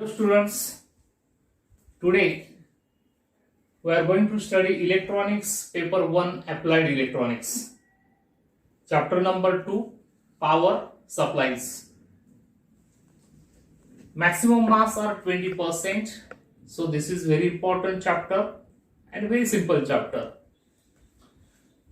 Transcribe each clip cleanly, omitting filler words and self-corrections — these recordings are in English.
Hello students, today we are going to study electronics paper 1 applied electronics, chapter number 2 power supplies. Maximum mass are 20%, so this is very important chapter and very simple chapter.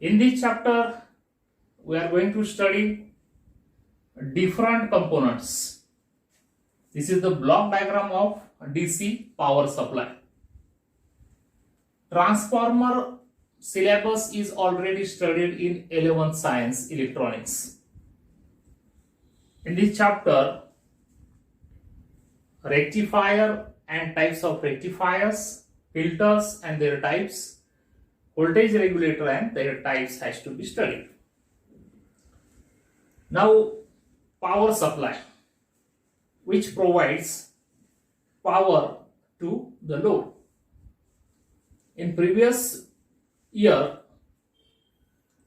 In this chapter we are going to study different components. This is the block diagram of DC power supply. Transformer syllabus is already studied in 11th science electronics. In this chapter, rectifier and types of rectifiers, filters and their types, voltage regulator and their types has to be studied. Now, power supply, which provides power to the load. In previous year,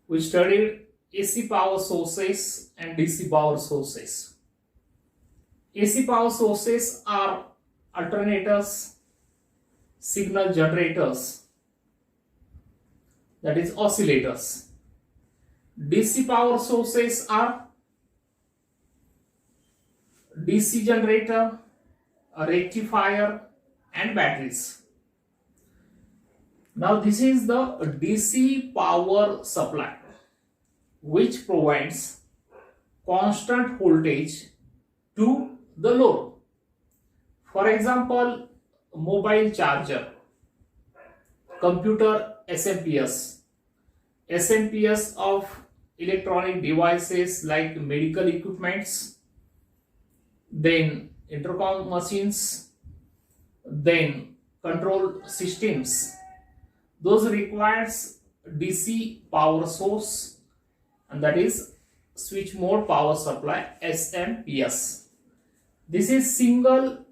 we studied AC power sources and DC power sources. AC power sources are alternators, signal generators, that is oscillators. DC power sources are DC generator, a rectifier and batteries. Now this is the DC power supply, which provides constant voltage to the load. For example, mobile charger, computer SMPS of electronic devices like medical equipments, then intercom machines, then control systems. Those requires DC power source, and that is switch mode power supply, SMPS. This is single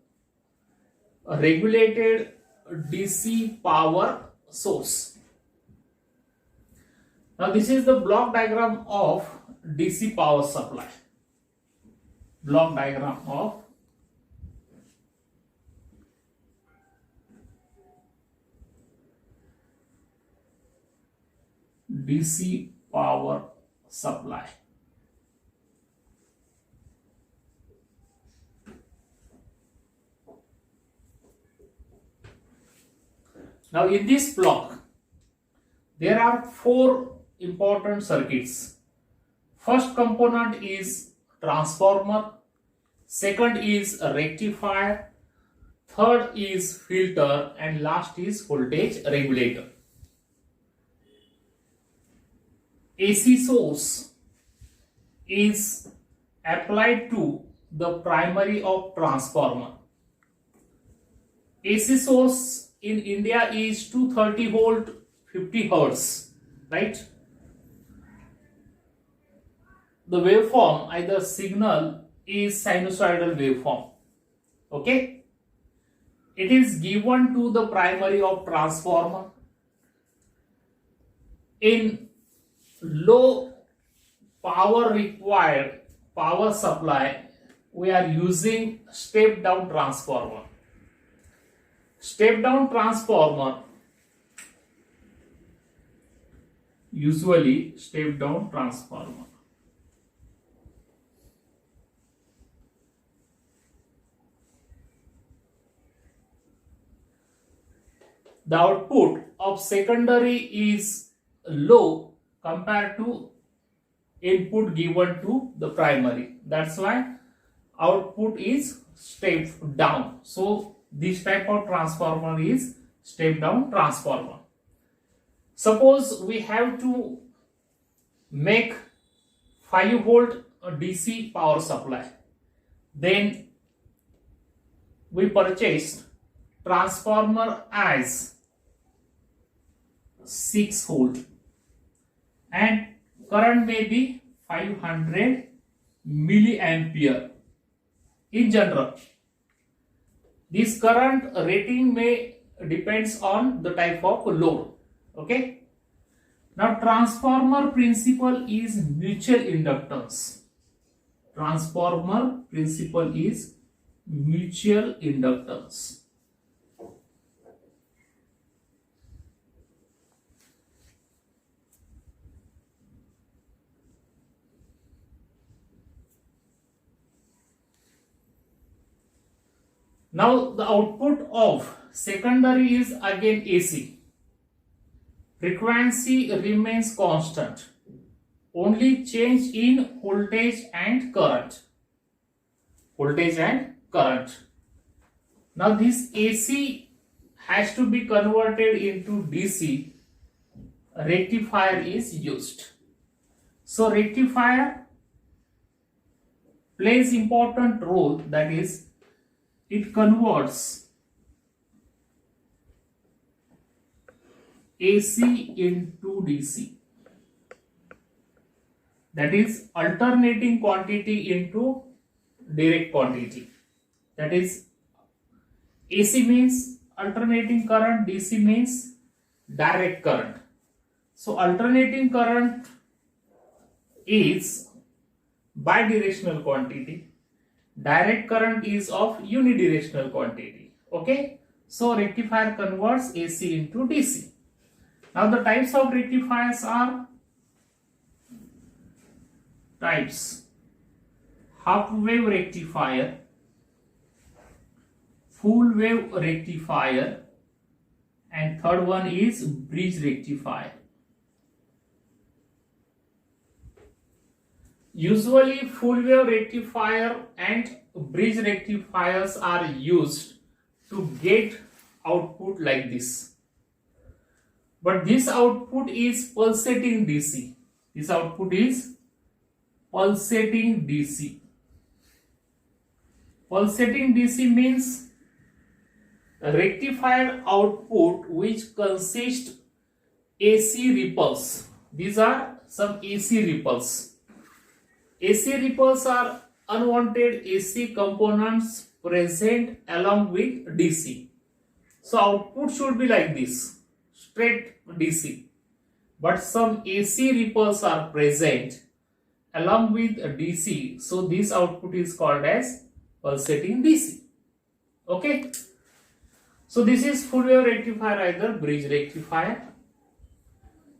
regulated DC power source. Now this is the block diagram of DC power supply. Block diagram of DC power supply. Now in this block there are four important circuits. First component is transformer, second is a rectifier, third is filter, and last is voltage regulator. AC source is applied to the primary of transformer. AC source in India is 230 volt 50 hertz, right? The waveform, either signal, is sinusoidal waveform. Okay, it is given to the primary of transformer. In low power required power supply, we are using step down transformer. Step down transformer, usually step down transformer. The output of secondary is low compared to input given to the primary. That's why output is stepped down. So this type of transformer is step down transformer. Suppose we have to make 5 volt DC power supply. Then we purchased transformer as 6 volt and current may be 500 milliampere in general. This current rating may depends on the type of load. Okay, now transformer principle is mutual inductance. Transformer principle is mutual inductance. Now the output of secondary is again AC. Frequency remains constant. Only change in voltage and current. Voltage and current. Now this AC has to be converted into DC. Rectifier is used. So rectifier plays important role, that is, it converts AC into DC. That is alternating quantity into direct quantity. That is, AC means alternating current, DC means direct current. So alternating current is bidirectional quantity. Direct current is of unidirectional quantity. Okay. So rectifier converts AC into DC. Now the types of rectifiers are types: half wave rectifier, full wave rectifier, and third one is bridge rectifier. Usually full wave rectifier and bridge rectifiers are used to get output like this. But this output is pulsating DC. This output is pulsating DC. Pulsating DC means a rectified output which consists AC ripples. These are some AC ripples. AC ripples are unwanted AC components present along with DC. So output should be like this, straight DC. But some AC ripples are present along with DC. So this output is called as pulsating DC. Okay. So this is full wave rectifier, either bridge rectifier.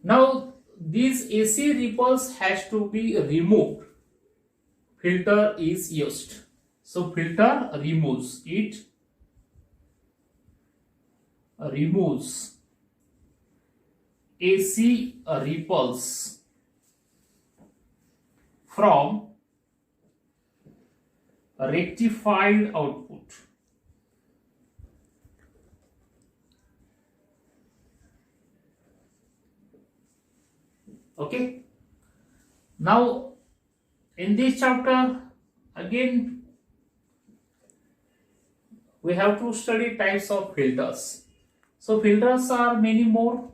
Now these AC ripples has to be removed. Filter is used. So filter removes it. Removes AC ripples from rectified output. Okay. Now in this chapter again we have to study types of filters. So filters are many more: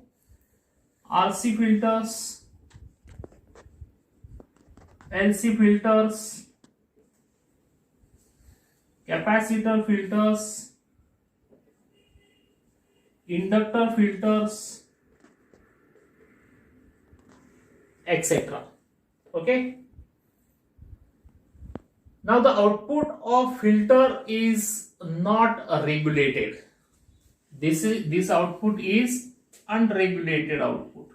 RC filters, LC filters, capacitor filters, inductor filters, etc. Okay. Now the output of filter is not regulated. This output is unregulated output.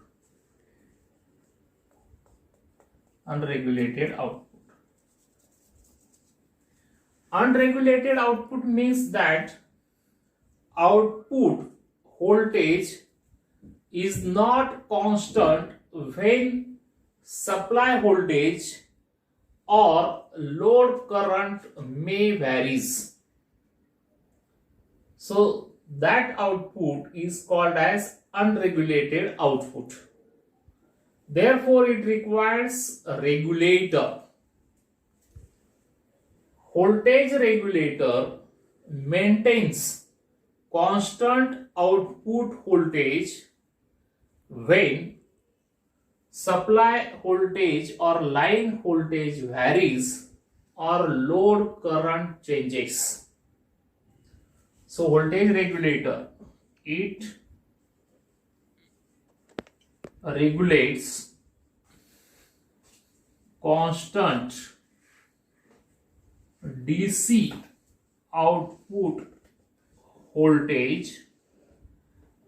Unregulated output. Unregulated output means that output voltage is not constant when supply voltage or load current may varies. So that output is called as unregulated output. Therefore it requires a regulator. Voltage regulator maintains constant output voltage when supply voltage or line voltage varies or load current changes. So voltage regulator, it regulates constant DC output voltage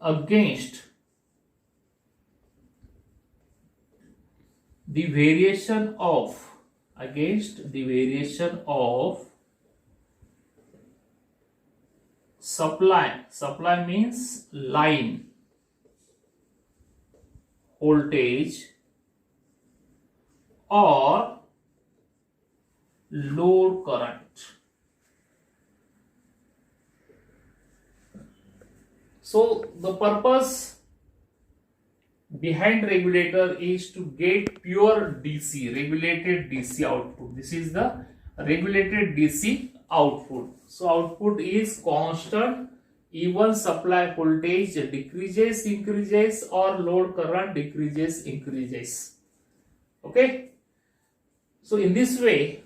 against the variation of supply means line voltage or load current. So the purpose behind regulator is to get pure DC, regulated DC output. This is the regulated DC output. So output is constant even supply voltage decreases, increases, or load current decreases, increases. Okay. So in this way,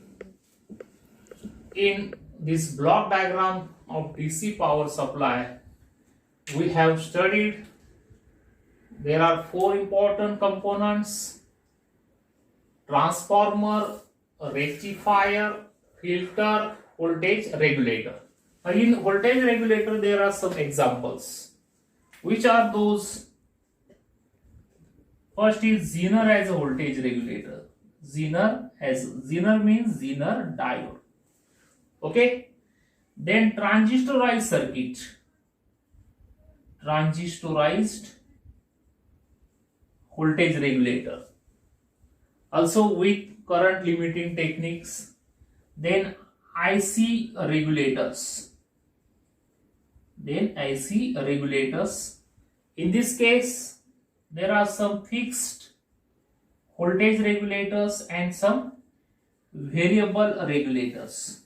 in this block diagram of DC power supply, we have studied there are 4 important components: transformer, rectifier, filter, voltage regulator. In voltage regulator there are some examples. Which are those? First is Zener as a voltage regulator. Zener means Zener diode. Okay. Then transistorized circuit. Transistorized voltage regulator. Also with current limiting techniques. Then IC regulators. In this case, there are some fixed voltage regulators and some variable regulators.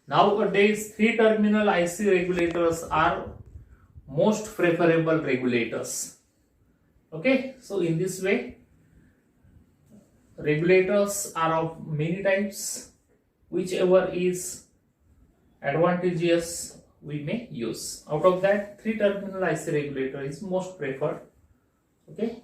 Nowadays, 3-terminal IC regulators are most preferable regulators. Okay, so in this way, regulators are of many types. Whichever is advantageous we may use. Out of that, 3-terminal IC regulator is most preferred. Okay.